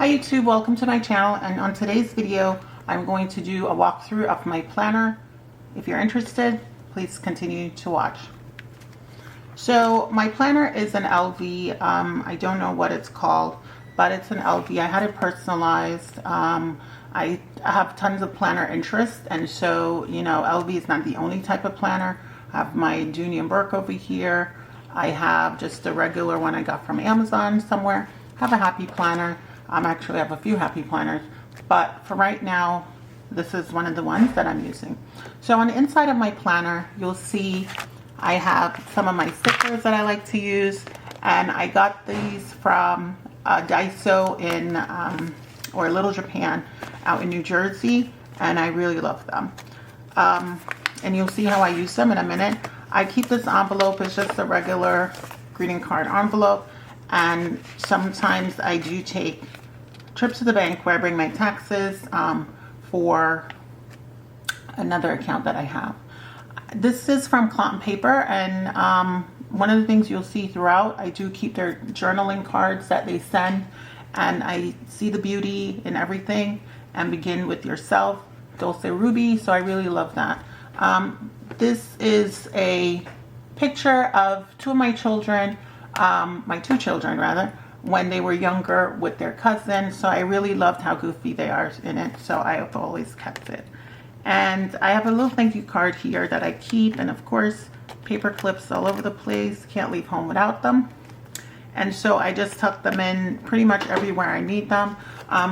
Hi YouTube, welcome to my channel, and on today's video I'm going to do a walkthrough of my planner. If you're interested, please continue to watch. So my planner is an LV. I don't know what it's called, but it's an LV. I had it personalized. I have tons of planner interest, and so LV is not the only type of planner. I have my Dooney and Burke over here. I have just a regular one I got from Amazon somewhere. I have a happy planner. Actually, I have a few happy planners, but for right now, this is one of the ones that I'm using. So on the inside of my planner, you'll see I have some of my stickers that I like to use, and I got these from Daiso in or Little Japan out in New Jersey, and I really love them. And you'll see how I use them in a minute. I keep this envelope as just a regular greeting card envelope, and sometimes I do take trips to the bank where I bring my taxes for another account that I have. This is from Cotton Paper, and one of the things you'll see throughout, I do keep their journaling cards that they send, and I see the beauty in everything and begin with yourself, Dulce Ruby, so I really love that. This is a picture of two of my children, my two children rather, when they were younger with their cousin. So I really loved how goofy they are in it, so I have always kept it. And I have a little thank you card here that I keep, and of course paper clips all over the place, can't leave home without them. And so I just tuck them in pretty much everywhere I need them.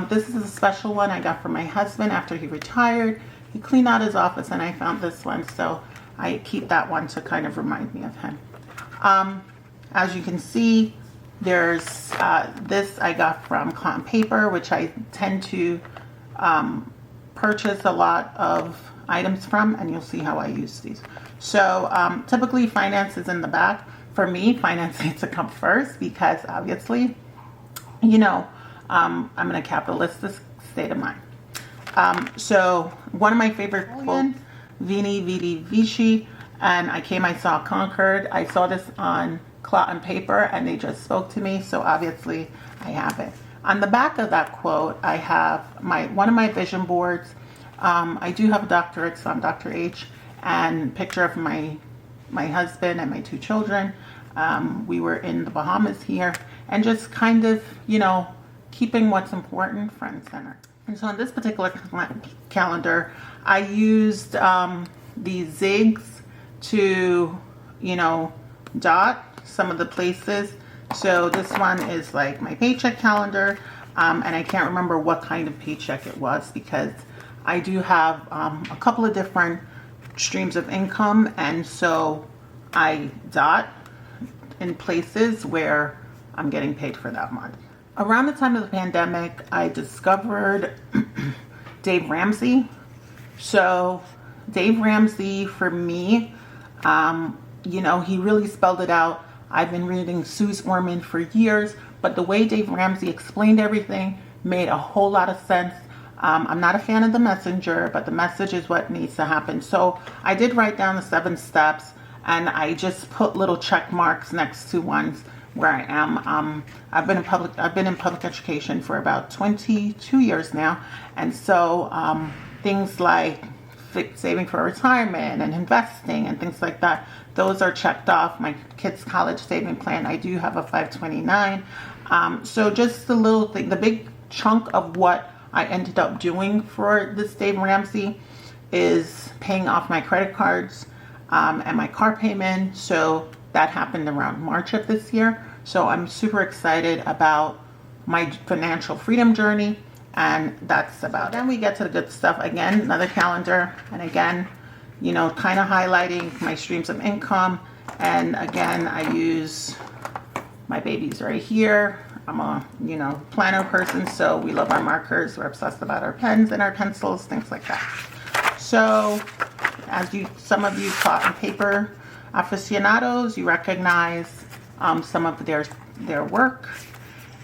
This is a special one I got from my husband after he retired. He cleaned out his office and I found this one, so I keep that one to kind of remind me of him. As you can see, there's this I got from Cotton Paper, which I tend to purchase a lot of items from, and you'll see how I use these. So typically finance is in the back. For me, finance needs to come first because obviously, I'm in a capitalist state of mind. So one of my favorite quotes, Vini Vidi Vici, and I saw Concord. I saw this on Cotton Paper and they just spoke to me, so obviously I have it. On the back of that quote, I have one of my vision boards. I do have a doctorate, so I'm Dr. H, and picture of my husband and my two children. We were in the Bahamas here, and just kind of, keeping what's important front and center. And so on this particular calendar, I used these zigs to, dot some of the places. So this one is like my paycheck calendar, and I can't remember what kind of paycheck it was because I do have a couple of different streams of income, and so I dot in places where I'm getting paid for that month. Around the time of the pandemic, I discovered Dave Ramsey. So Dave Ramsey, for me, he really spelled it out. I've been reading Suze Orman for years, but the way Dave Ramsey explained everything made a whole lot of sense. I'm not a fan of the messenger, but the message is what needs to happen. So I did write down the 7 steps, and I just put little check marks next to ones where I am. I've been in public education for about 22 years now, and so things like saving for retirement and investing and things like that, those are checked off. My kids' college saving plan, I do have a 529. So just the little thing, the big chunk of what I ended up doing for this Dave Ramsey is paying off my credit cards and my car payment. So that happened around March of this year. So I'm super excited about my financial freedom journey, and that's about it. Then we get to the good stuff. Again, another calendar, and again, kind of highlighting my streams of income. And again, I use my babies right here. I'm a, planner person, so we love our markers. We're obsessed about our pens and our pencils, things like that. So as some of you Cotton Paper aficionados, you recognize some of their work.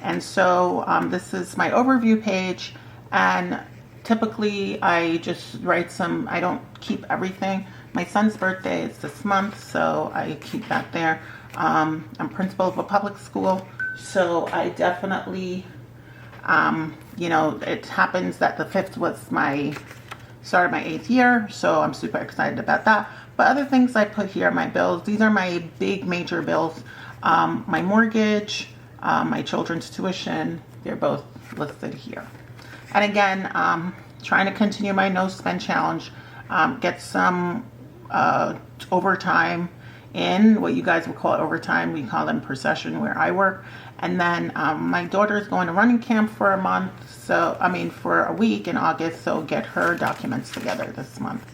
And so this is my overview page, and typically I just write I don't keep everything. My son's birthday is this month, so I keep that there. I'm principal of a public school, so I definitely You know, it happens that the 5th was my start of my 8th year, so I'm super excited about that. But other things I put here, my bills, these are my big major bills. My mortgage, my children's tuition, they're both listed here. And again, trying to continue my no spend challenge, get some overtime in, what you guys would call overtime, we call them per session where I work. And then my daughter's going to running camp for a month, for a week in August, so get her documents together this month.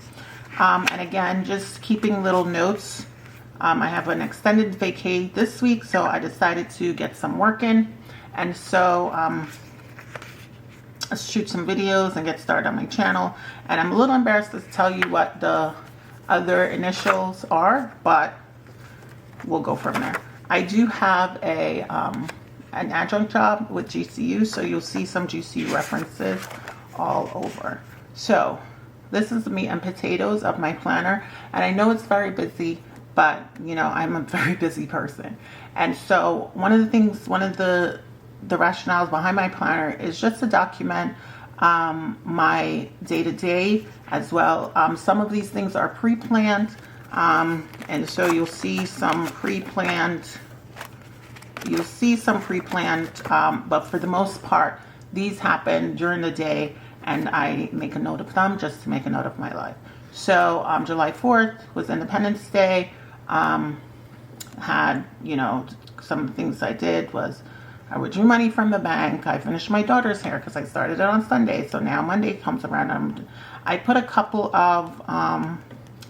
And again, just keeping little notes. I have an extended vacay this week, so I decided to get some work in. And so let's shoot some videos and get started on my channel. And I'm a little embarrassed to tell you what the other initials are, but we'll go from there. I do have an adjunct job with GCU, so you'll see some GCU references all over. So this is the meat and potatoes of my planner, and I know it's very busy, but you know, I'm a very busy person. And so one of the rationales behind my planner is just to document my day-to-day as well. Some of these things are pre-planned, and so you'll see some pre-planned, but for the most part, these happen during the day, and I make a note of them just to make a note of my life. So July 4th was Independence Day. Had, you know, some things I did was I withdrew money from the bank. I finished my daughter's hair because I started it on Sunday. So now Monday comes around. I put a couple of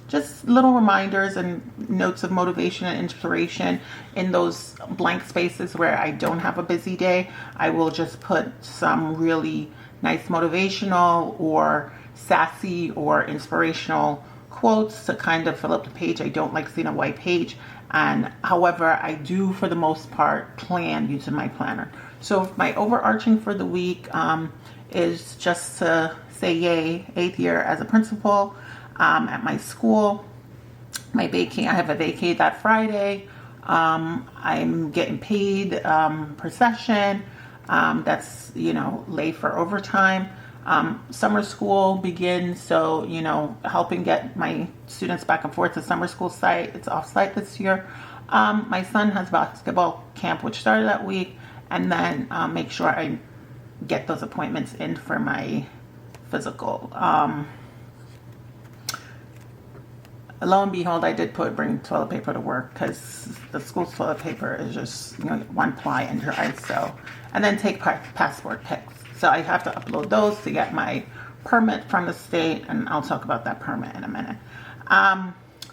just little reminders and notes of motivation and inspiration in those blank spaces where I don't have a busy day. I will just put some really nice motivational or sassy or inspirational quotes to kind of fill up the page. I don't like seeing a white page. And however, I do for the most part plan using my planner. So my overarching for the week is just to say yay, 8th year as a principal at my school. My vacay, I have a vacay that Friday. I'm getting paid per session. That's, you know, late for overtime. Summer school begins, so, you know, helping get my students back and forth to summer school site. It's off site this year. My son has basketball camp, which started that week, and then make sure I get those appointments in for my physical. Lo and behold, I did bring toilet paper to work because the school's toilet paper is just, you know, one ply and dry. So, and then take passport pics. So I have to upload those to get my permit from the state, and I'll talk about that permit in a minute.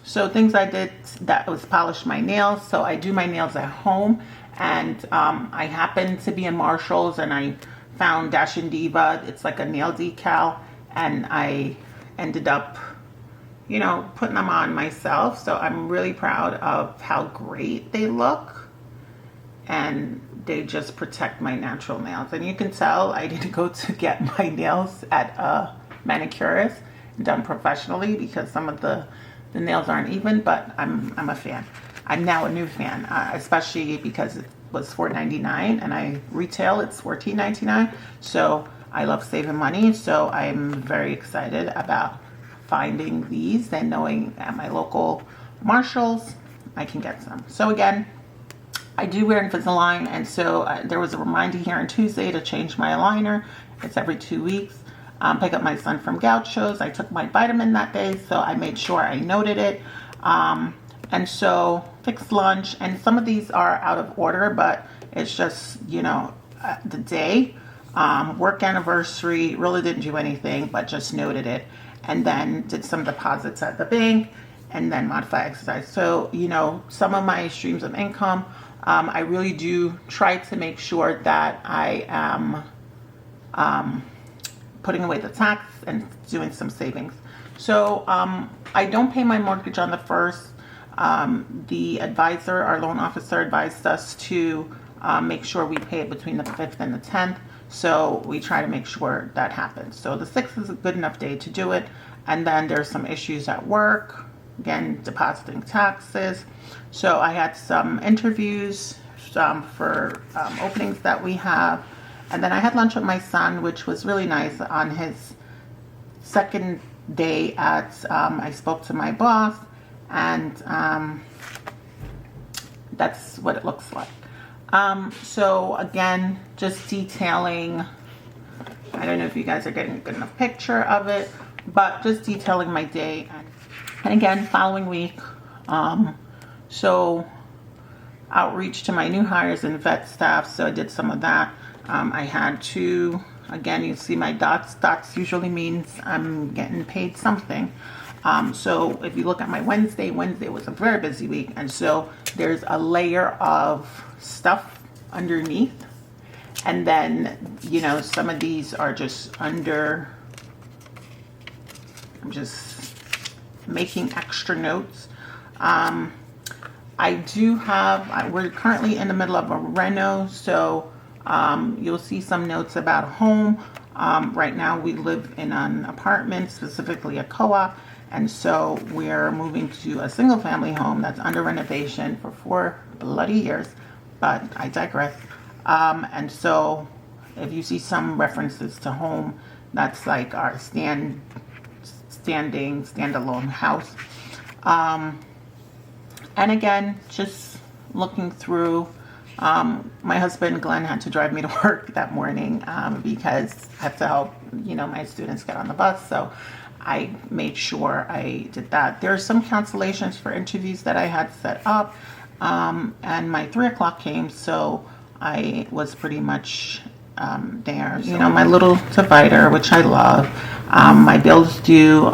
So things I did, that was polish my nails. So I do my nails at home, and I happened to be in Marshall's and I found Dash and Diva. It's like a nail decal, and I ended up, you know, putting them on myself. So I'm really proud of how great they look, and they just protect my natural nails. And you can tell I didn't go to get my nails at a manicurist done professionally because some of the nails aren't even, but I'm a fan. I'm now a new fan, especially because it was $4.99 and I retail it's $14.99. So I love saving money. So I'm very excited about finding these and knowing at my local Marshalls I can get some. So again, I do wear Invisalign, and so there was a reminder here on Tuesday to change my aligner. It's every 2 weeks. Pick up my son from Gauchos. I took my vitamin that day, so I made sure I noted it. And so fixed lunch, and some of these are out of order, but it's just, you know, the day. Work anniversary, really didn't do anything, but just noted it. And then did some deposits at the bank, and then modify exercise. So, you know, some of my streams of income, I really do try to make sure that I am putting away the tax and doing some savings. So I don't pay my mortgage on the 1st. The advisor, our loan officer, advised us to make sure we pay it between the 5th and the 10th. So we try to make sure that happens. So the 6th is a good enough day to do it. And then there's some issues at work. Again, depositing taxes. So I had some interviews for openings that we have. And then I had lunch with my son, which was really nice. On his second day at, I spoke to my boss, and that's what it looks like. So again, just detailing, I don't know if you guys are getting a good enough picture of it, but just detailing my day. And again, following week, so outreach to my new hires and vet staff, so I did some of that. I had to, again, you see my dots. Dots usually means I'm getting paid something. So if you look at my Wednesday was a very busy week, and so there's a layer of stuff underneath, and then, you know, some of these are just under, I'm just making extra notes. I do have, we're currently in the middle of a reno, so you'll see some notes about home. Right now we live in an apartment, specifically a co-op, and so we're moving to a single family home that's under renovation for 4 bloody years, but I digress. And so if you see some references to home, that's like our standalone house. And again, just looking through, my husband Glenn had to drive me to work that morning because I have to help, you know, my students get on the bus. So I made sure I did that. There are some cancellations for interviews that I had set up, and my 3 o'clock came, so I was pretty much there. You know, my little divider, which I love. My bills due.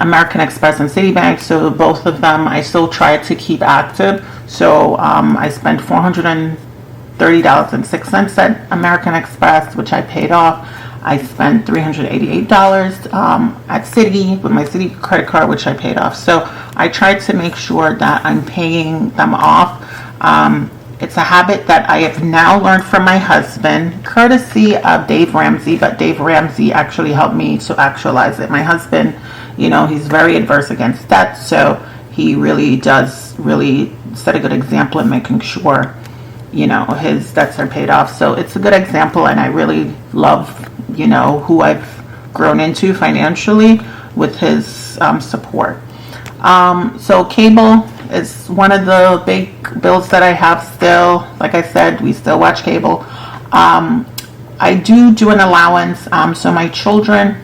American Express and Citibank, so both of them I still try to keep active. So I spent $430.06 at American Express, which I paid off. I spent $388 at Citi with my Citi credit card, which I paid off. So I tried to make sure that I'm paying them off. It's a habit that I have now learned from my husband, courtesy of Dave Ramsey, but Dave Ramsey actually helped me to actualize it. My husband, you know, he's very adverse against debt, so he really does set a good example in making sure, you know, his debts are paid off. So it's a good example, and I really love, you know, who I've grown into financially with his support. So cable is one of the big bills that I have still. Like I said, we still watch cable. I do an allowance. So my children,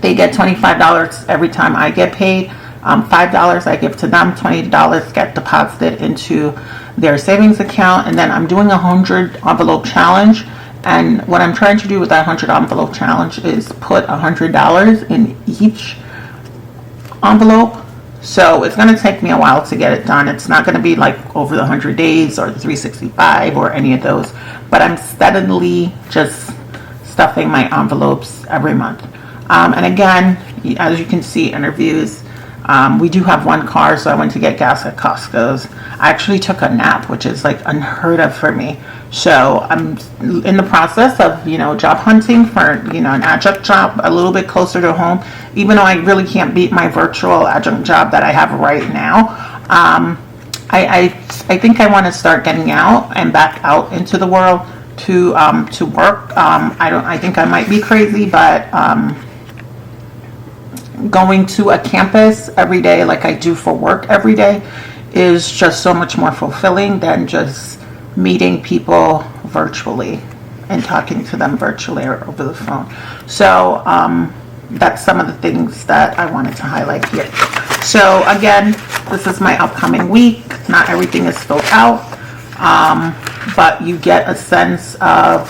they get $25 every time I get paid. $5 I give to them, $20 get deposited into their savings account, and then I'm doing a 100 envelope challenge. And what I'm trying to do with that 100 envelope challenge is put $100 in each envelope. So it's going to take me a while to get it done. It's not going to be like over the 100 days or the 365 or any of those, but I'm steadily just stuffing my envelopes every month. And again, as you can see, interviews, we do have one car, so I went to get gas at Costco's. I actually took a nap, which is like unheard of for me. So I'm in the process of, you know, job hunting for, you know, an adjunct job a little bit closer to home, even though I really can't beat my virtual adjunct job that I have right now. I think I want to start getting out and back out into the world to work. I think I might be crazy, but going to a campus every day like I do for work every day is just so much more fulfilling than just meeting people virtually and talking to them virtually or over the phone. So that's some of the things that I wanted to highlight here. So again, this is my upcoming week. Not everything is filled out, but you get a sense of,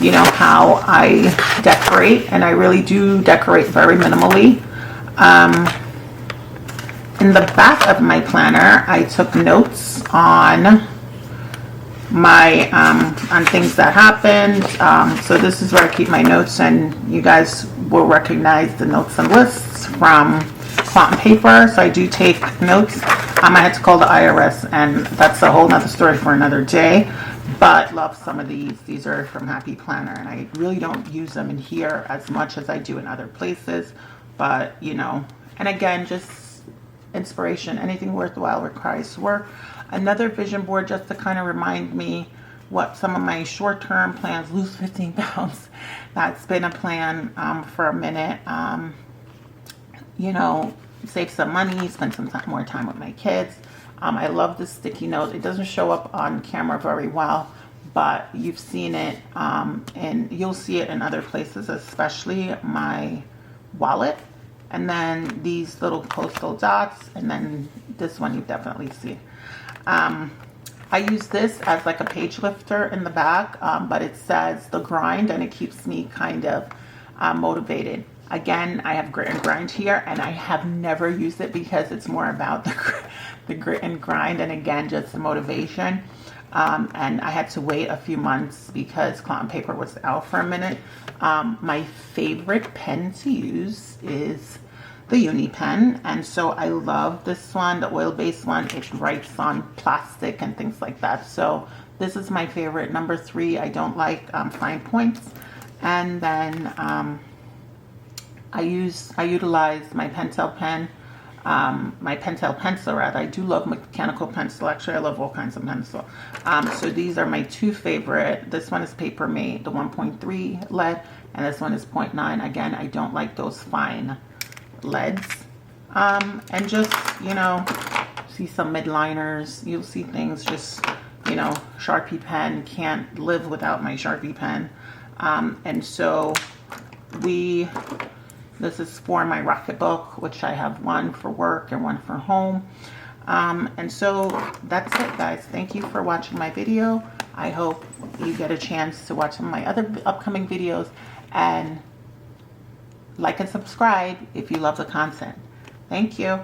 you know, how I decorate, and I really do decorate very minimally. In the back of my planner, I took notes on my on things that happened. So this is where I keep my notes, and you guys will recognize the notes and lists from cloth and paper. So I do take notes. I had to call the IRS, and that's a whole nother story for another day. But love some of these. These are from Happy Planner, and I really don't use them in here as much as I do in other places. But, you know, and again, just inspiration. Anything worthwhile requires work. Another vision board just to kind of remind me what some of my short-term plans, lose 15 pounds. That's been a plan for a minute. You know, save some money, spend some more time with my kids. I love this sticky note. It doesn't show up on camera very well, but you've seen it, and you'll see it in other places, especially my wallet. And then these little postal dots, and then this one you definitely see. I use this as like a page lifter in the back, but it says the grind, and it keeps me kind of motivated. Again, I have grit and grind here, and I have never used it because it's more about the grit and grind, and again, just the motivation. And I had to wait a few months because cotton paper was out for a minute. My favorite pen to use is the Uni pen, and so I love this one, the oil-based one. It writes on plastic and things like that. So this is my favorite. Number 3, I don't like fine points. And then I utilize my Pentel pen, my Pentel pencil rather. I do love mechanical pencil. Actually, I love all kinds of pencil. So these are my 2 favorite. This one is Paper Mate, the 1.3 lead, and this one is 0.9. Again, I don't like those fine leads. And just, you know, see some midliners. You'll see things just, you know, Sharpie pen. Can't live without my Sharpie pen. And so this is for my Rocketbook, which I have one for work and one for home. And so that's it, guys. Thank you for watching my video. I hope you get a chance to watch some of my other upcoming videos, and like and subscribe if you love the content. Thank you.